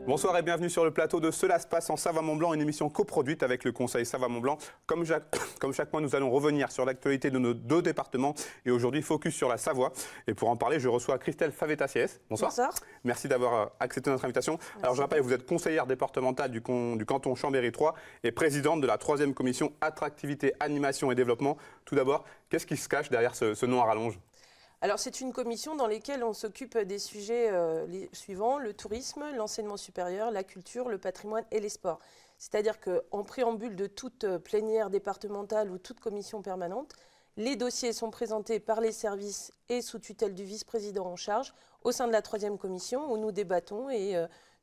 Bonsoir et bienvenue sur le plateau de Cela se passe en Savoie-Mont-Blanc, une émission coproduite avec le Conseil Savoie-Mont-Blanc. Comme chaque mois, nous allons revenir sur l'actualité de nos deux départements et aujourd'hui, focus sur la Savoie. Et pour en parler, je reçois Christelle Favetta-Siès. Bonsoir. Bonsoir. Merci d'avoir accepté notre invitation. Merci. Alors je rappelle, vous êtes conseillère départementale du canton Chambéry 3 et présidente de la 3e commission Attractivité, Animation et Développement. Tout d'abord, qu'est-ce qui se cache derrière ce nom à rallonge ? Alors c'est une commission dans laquelle on s'occupe des sujets les suivants, le tourisme, l'enseignement supérieur, la culture, le patrimoine et les sports. C'est-à-dire qu'en préambule de toute plénière départementale ou toute commission permanente, les dossiers sont présentés par les services et sous tutelle du vice-président en charge au sein de la 3e commission où nous débattons et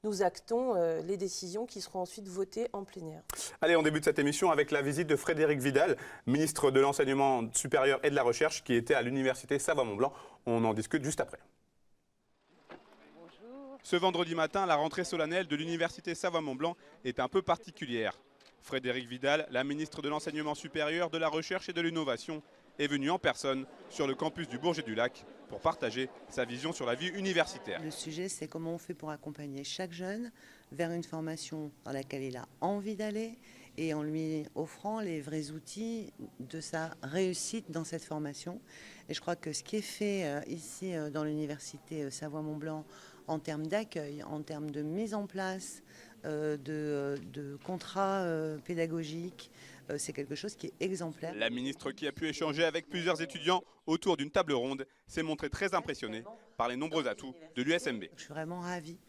nous actons les décisions qui seront ensuite votées en plénière. Allez, on débute cette émission avec la visite de Frédérique Vidal, ministre de l'Enseignement supérieur et de la Recherche, qui était à l'université Savoie-Mont-Blanc. On en discute juste après. Bonjour. Ce vendredi matin, la rentrée solennelle de l'université Savoie-Mont-Blanc est un peu particulière. Frédérique Vidal, la ministre de l'Enseignement supérieur, de la Recherche et de l'Innovation, est venue en personne sur le campus du Bourget-du-Lac pour partager sa vision sur la vie universitaire. Le sujet, c'est comment on fait pour accompagner chaque jeune vers une formation dans laquelle il a envie d'aller et en lui offrant les vrais outils de sa réussite dans cette formation. Et je crois que ce qui est fait ici dans l'université Savoie-Mont-Blanc en termes d'accueil, en termes de mise en place de contrats pédagogiques, c'est quelque chose qui est exemplaire. La ministre, qui a pu échanger avec plusieurs étudiants autour d'une table ronde, s'est montrée très impressionnée par les nombreux atouts de l'USMB. Je suis vraiment ravie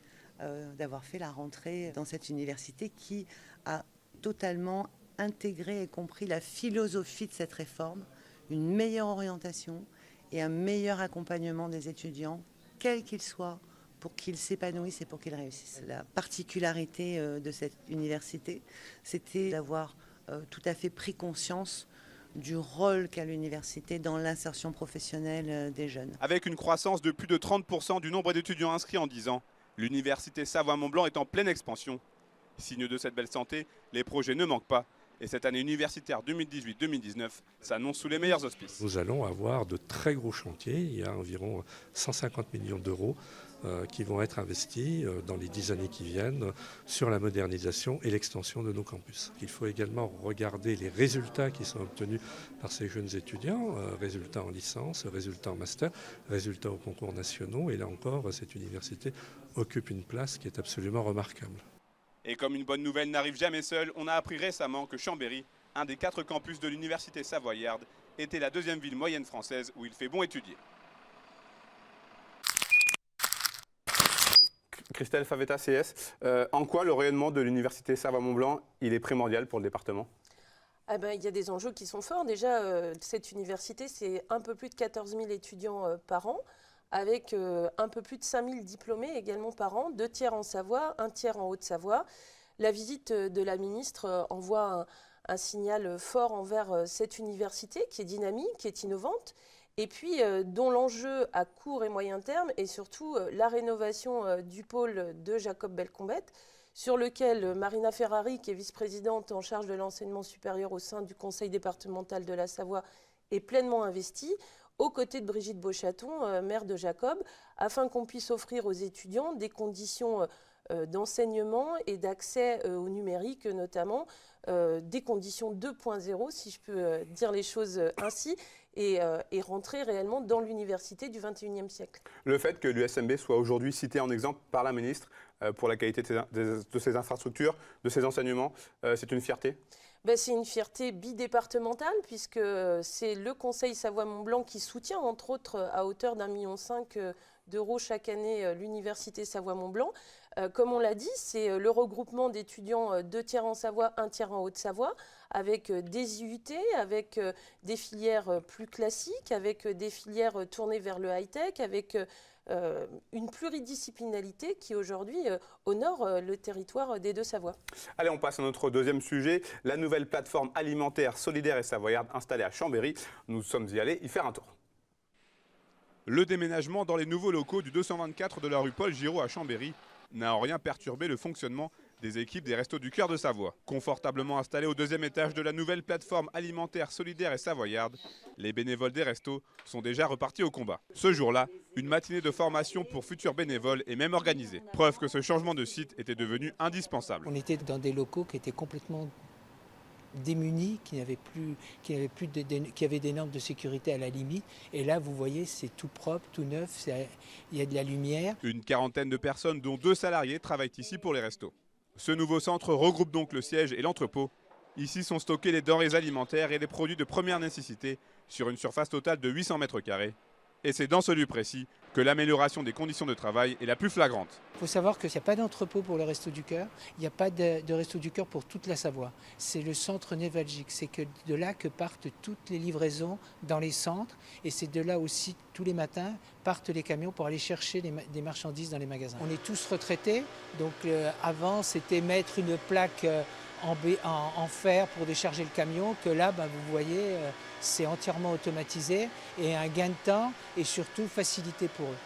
d'avoir fait la rentrée dans cette université qui a totalement intégré et compris la philosophie de cette réforme, une meilleure orientation et un meilleur accompagnement des étudiants, quels qu'ils soient, pour qu'ils s'épanouissent et pour qu'ils réussissent. La particularité de cette université, c'était d'avoir tout à fait pris conscience du rôle qu'a l'université dans l'insertion professionnelle des jeunes. Avec une croissance de plus de 30% du nombre d'étudiants inscrits en 10 ans, l'université Savoie-Mont-Blanc est en pleine expansion. Signe de cette belle santé, les projets ne manquent pas. Et cette année universitaire 2018-2019 s'annonce sous les meilleurs auspices. Nous allons avoir de très gros chantiers. Il y a environ 150 millions d'euros qui vont être investis dans les 10 années qui viennent sur la modernisation et l'extension de nos campus. Il faut également regarder les résultats qui sont obtenus par ces jeunes étudiants, résultats en licence, résultats en master, résultats aux concours nationaux. Et là encore, cette université occupe une place qui est absolument remarquable. Et comme une bonne nouvelle n'arrive jamais seule, on a appris récemment que Chambéry, un des 4 campus de l'université savoyarde, était la 2e ville moyenne française où il fait bon étudier. Christelle Favetta-Siès, en quoi le rayonnement de l'université Savoie-Mont-Blanc il est primordial pour le département ? Il y a des enjeux qui sont forts. Déjà, cette université, c'est un peu plus de 14 000 étudiants par an, avec un peu plus de 5 000 diplômés également par an, 2 tiers en Savoie, 1 tiers en Haute-Savoie. La visite de la ministre envoie un signal fort envers cette université qui est dynamique, qui est innovante, et puis dont l'enjeu à court et moyen terme est surtout la rénovation du pôle de Jacob Belcombette, sur lequel Marina Ferrari, qui est vice-présidente en charge de l'enseignement supérieur au sein du conseil départemental de la Savoie, est pleinement investie, aux côtés de Brigitte Beauchaton, maire de Jacob, afin qu'on puisse offrir aux étudiants des conditions d'enseignement et d'accès au numérique, notamment des conditions 2.0, si je peux dire les choses ainsi, et rentrer réellement dans l'université du XXIe siècle. Le fait que l'USMB soit aujourd'hui cité en exemple par la ministre pour la qualité de ses infrastructures, de ses enseignements, c'est une fierté ? C'est une fierté bidépartementale puisque c'est le Conseil Savoie-Mont-Blanc qui soutient entre autres à hauteur d'1,5 million d'euros chaque année l'université Savoie-Mont-Blanc. Comme on l'a dit, c'est le regroupement d'étudiants 2 tiers en Savoie, 1 tiers en Haute-Savoie, avec des IUT, avec des filières plus classiques, avec des filières tournées vers le high-tech, avec une pluridisciplinarité qui aujourd'hui honore le territoire des Deux-Savoies. Allez, on passe à notre deuxième sujet, la nouvelle plateforme alimentaire solidaire et savoyarde installée à Chambéry. Nous sommes y allés y faire un tour. Le déménagement dans les nouveaux locaux du 224 de la rue Paul Giraud à Chambéry n'a en rien perturbé le fonctionnement des équipes des Restos du Cœur de Savoie. Confortablement installés au 2e étage de la nouvelle plateforme alimentaire solidaire et savoyarde, les bénévoles des restos sont déjà repartis au combat. Ce jour-là, une matinée de formation pour futurs bénévoles est même organisée. Preuve que ce changement de site était devenu indispensable. On était dans des locaux qui étaient complètement démunis, qui avaient des normes de sécurité à la limite. Et là, vous voyez, c'est tout propre, tout neuf, il y a de la lumière. Une quarantaine de personnes, dont 2 salariés, travaillent ici pour les restos. Ce nouveau centre regroupe donc le siège et l'entrepôt. Ici sont stockés les denrées alimentaires et les produits de première nécessité sur une surface totale de 800 mètres carrés. Et c'est dans ce lieu précis que l'amélioration des conditions de travail est la plus flagrante. Il faut savoir qu'il n'y a pas d'entrepôt pour le Resto du Cœur, il n'y a pas de Resto du Cœur pour toute la Savoie. C'est le centre névralgique, c'est de là que partent toutes les livraisons dans les centres et c'est de là aussi tous les matins partent les camions pour aller chercher des marchandises dans les magasins. On est tous retraités, donc avant c'était mettre une plaque en fer pour décharger le camion, que là, vous voyez, c'est entièrement automatisé et un gain de temps et surtout facilité pour eux.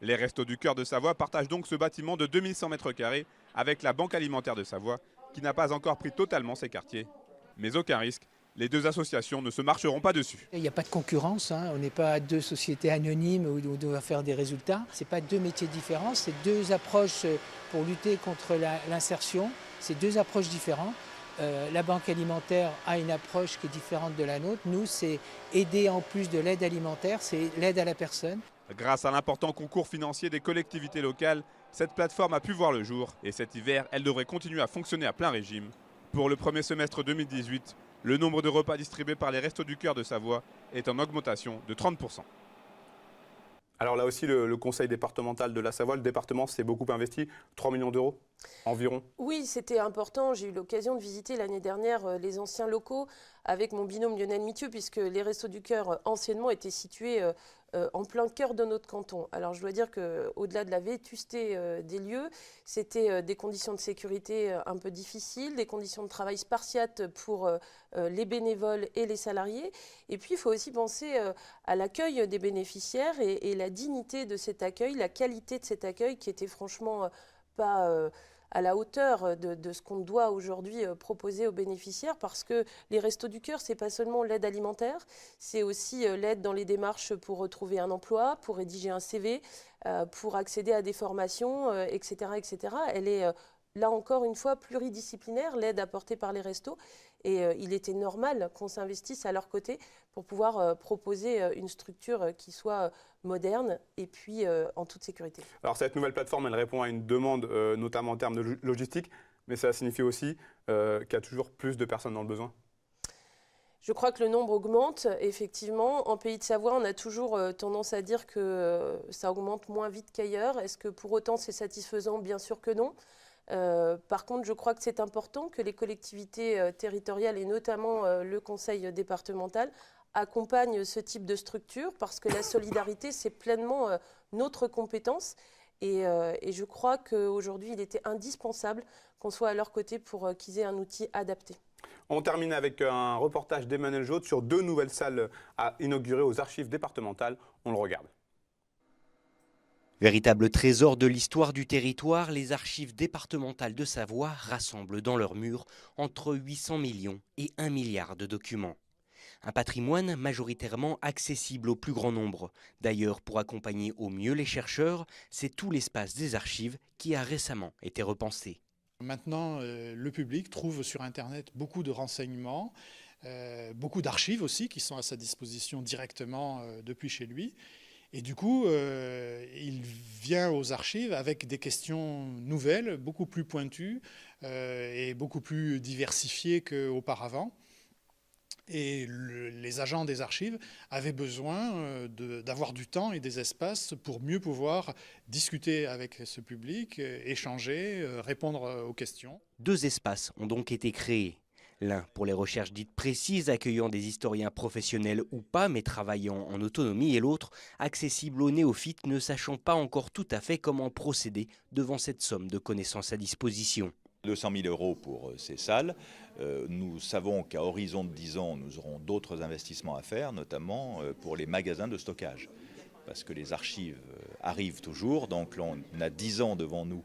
Les Restos du Cœur de Savoie partagent donc ce bâtiment de 2100 mètres carrés avec la Banque alimentaire de Savoie, qui n'a pas encore pris totalement ses quartiers. Mais aucun risque, les 2 associations ne se marcheront pas dessus. Il n'y a pas de concurrence, hein. On n'est pas 2 sociétés anonymes où on doit faire des résultats. Ce n'est pas 2 métiers différents, c'est 2 approches pour lutter contre l'insertion. C'est 2 approches différentes. La Banque alimentaire a une approche qui est différente de la nôtre. Nous, c'est aider en plus de l'aide alimentaire, c'est l'aide à la personne. Grâce à l'important concours financier des collectivités locales, cette plateforme a pu voir le jour et cet hiver, elle devrait continuer à fonctionner à plein régime. Pour le premier semestre 2018, le nombre de repas distribués par les Restos du Cœur de Savoie est en augmentation de 30%. Alors là aussi, le conseil départemental de la Savoie, le département s'est beaucoup investi, 3 millions d'euros environ. Oui, c'était important. J'ai eu l'occasion de visiter l'année dernière les anciens locaux avec mon binôme Lionel Mithieu, puisque les Restos du Cœur anciennement étaient situés en plein cœur de notre canton. Alors je dois dire qu'au-delà de la vétusté des lieux, c'était des conditions de sécurité un peu difficiles, des conditions de travail spartiates pour les bénévoles et les salariés. Et puis il faut aussi penser à l'accueil des bénéficiaires et la dignité de cet accueil, la qualité de cet accueil qui était franchement pas à la hauteur de ce qu'on doit aujourd'hui proposer aux bénéficiaires, parce que les Restos du Cœur, ce n'est pas seulement l'aide alimentaire, c'est aussi l'aide dans les démarches pour retrouver un emploi, pour rédiger un CV, pour accéder à des formations, etc., etc. Elle est là encore une fois pluridisciplinaire, l'aide apportée par les restos, et il était normal qu'on s'investisse à leur côté pour pouvoir proposer une structure qui soit moderne et puis en toute sécurité. Alors cette nouvelle plateforme, elle répond à une demande, notamment en termes de logistique, mais ça signifie aussi qu'il y a toujours plus de personnes dans le besoin. Je crois que le nombre augmente, effectivement. En Pays de Savoie, on a toujours tendance à dire que ça augmente moins vite qu'ailleurs. Est-ce que pour autant c'est satisfaisant? Bien sûr que non. Par contre, je crois que c'est important que les collectivités territoriales et notamment le conseil départemental accompagnent ce type de structure, parce que la solidarité, c'est pleinement notre compétence. Et je crois qu'aujourd'hui, il était indispensable qu'on soit à leur côté pour qu'ils aient un outil adapté. On termine avec un reportage d'Emmanuel Jaude sur 2 nouvelles salles à inaugurer aux archives départementales. On le regarde. Véritable trésor de l'histoire du territoire, les archives départementales de Savoie rassemblent dans leurs murs entre 800 millions et 1 milliard de documents. Un patrimoine majoritairement accessible au plus grand nombre. D'ailleurs, pour accompagner au mieux les chercheurs, c'est tout l'espace des archives qui a récemment été repensé. Maintenant, le public trouve sur Internet beaucoup de renseignements, beaucoup d'archives aussi qui sont à sa disposition directement depuis chez lui. Et du coup, il vient aux archives avec des questions nouvelles, beaucoup plus pointues et beaucoup plus diversifiées qu'auparavant. Et les agents des archives avaient besoin d'avoir du temps et des espaces pour mieux pouvoir discuter avec ce public, échanger, répondre aux questions. 2 espaces ont donc été créés. L'un pour les recherches dites précises, accueillant des historiens professionnels ou pas, mais travaillant en autonomie, et l'autre accessible aux néophytes ne sachant pas encore tout à fait comment procéder devant cette somme de connaissances à disposition. 200 000 € pour ces salles. Nous savons qu'à horizon de 10 ans, nous aurons d'autres investissements à faire, notamment pour les magasins de stockage. Parce que les archives arrive toujours. Donc là, on a 10 ans devant nous.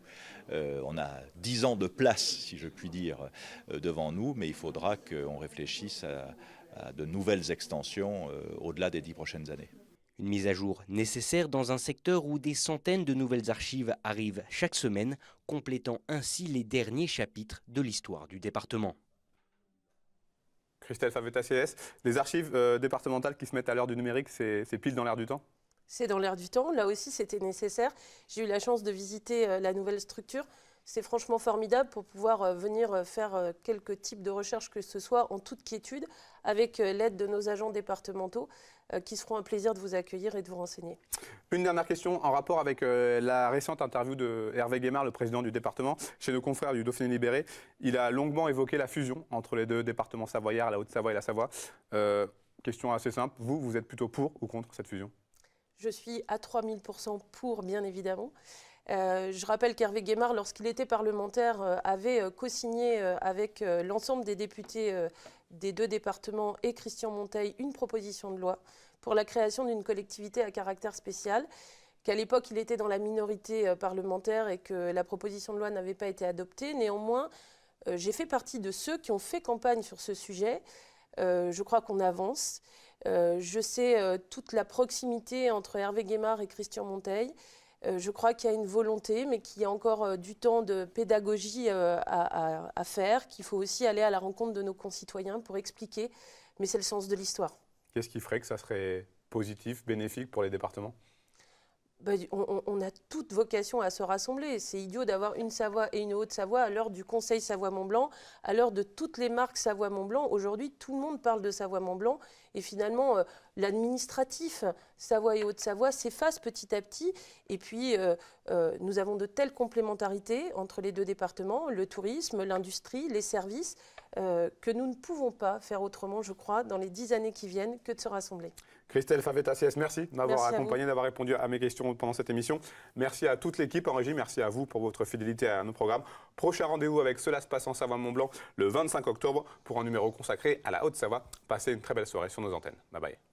On a 10 ans de place, si je puis dire, devant nous, mais il faudra qu'on réfléchisse à de nouvelles extensions au-delà des 10 prochaines années. Une mise à jour nécessaire dans un secteur où des centaines de nouvelles archives arrivent chaque semaine, complétant ainsi les derniers chapitres de l'histoire du département. Christelle Favet-Assiès, les archives départementales qui se mettent à l'heure du numérique, c'est pile dans l'air du temps? C'est dans l'air du temps. Là aussi, c'était nécessaire. J'ai eu la chance de visiter la nouvelle structure. C'est franchement formidable pour pouvoir venir faire quelques types de recherches que ce soit en toute quiétude avec l'aide de nos agents départementaux qui seront un plaisir de vous accueillir et de vous renseigner. Une dernière question en rapport avec la récente interview de Hervé Guémard, le président du département, chez nos confrères du Dauphiné Libéré. Il a longuement évoqué la fusion entre les deux départements savoyards, la Haute-Savoie et la Savoie. Question assez simple, vous êtes plutôt pour ou contre cette fusion? Je suis à 3000% pour, bien évidemment. Je rappelle qu'Hervé Guémard, lorsqu'il était parlementaire, avait co-signé avec l'ensemble des députés des deux départements et Christian Monteil une proposition de loi pour la création d'une collectivité à caractère spécial, qu'à l'époque il était dans la minorité parlementaire et que la proposition de loi n'avait pas été adoptée. Néanmoins, j'ai fait partie de ceux qui ont fait campagne sur ce sujet. Je crois qu'on avance. Je sais toute la proximité entre Hervé Guémard et Christian Monteil. Je crois qu'il y a une volonté, mais qu'il y a encore du temps de pédagogie à faire, qu'il faut aussi aller à la rencontre de nos concitoyens pour expliquer, mais c'est le sens de l'histoire. Qu'est-ce qui ferait que ça serait positif, bénéfique pour les départements? On a toute vocation à se rassembler. C'est idiot d'avoir une Savoie et une Haute-Savoie à l'heure du Conseil Savoie-Mont-Blanc, à l'heure de toutes les marques Savoie-Mont-Blanc. Aujourd'hui, tout le monde parle de Savoie-Mont-Blanc et finalement, l'administratif Savoie et Haute-Savoie s'efface petit à petit. Et puis, nous avons de telles complémentarités entre les deux départements, le tourisme, l'industrie, les services, que nous ne pouvons pas faire autrement, je crois, dans les 10 années qui viennent, que de se rassembler. Christelle Favet-Assiès, merci de m'avoir accompagné, d'avoir répondu à mes questions pendant cette émission. Merci à toute l'équipe en régie, merci à vous pour votre fidélité à nos programmes. Prochain rendez-vous avec Cela se passe en Savoie-Mont-Blanc le 25 octobre pour un numéro consacré à la Haute-Savoie. Passez une très belle soirée sur nos antennes. Bye bye.